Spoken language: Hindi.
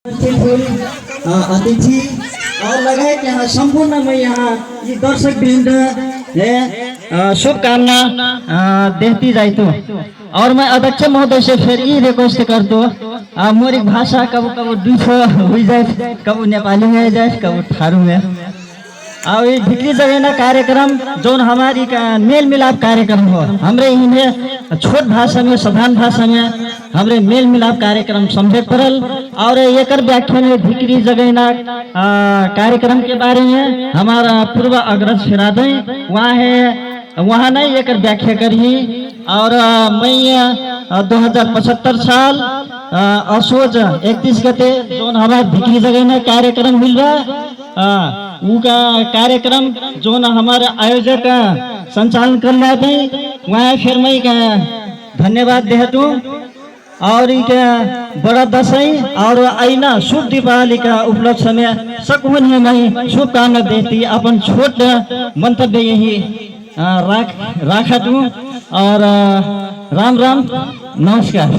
अतिथि और लगायत यहाँ संपूर्ण मैं यहाँ ये दर्शक वृंद शुभकामना देती जाए तो। और मैं अध्यक्ष महोदय से फिर ये रिक्वेस्ट कर दो, मोरी भाषा कब कब दूसरा हो जाए, कब नेपाली में जाए, कब थारू में। और ये भिक्री जगह कार्यक्रम जो हमारी का मेल मिलाप कार्यक्रम हो, हमरे इन्हें छोट भाषा में साधारण भाषा में हमरे मेल मिलाप कार्यक्रम समझे पड़ल। और एक व्याख्या में भिक्री जगह कार्यक्रम के बारे में हमारा पूर्व अग्रज फिरादे वहाँ नहीं एक व्याख्या करी। और मैं 2075 साल असोज 31 गते जो हमारे भिक्री जगह कार्यक्रम मिल रहा उनका कार्यक्रम जो हमारे आयोजक संचालन कर रहे थे वहाँ फिर मैं धन्यवाद देता हूँ। और बड़ा दशई और आईना शुभ दीपावली का उपलक्ष्य में सकून में मैं शुभकामना देती अपन छोट मंतव्य यही राखा दूँ। और राम राम नमस्कार।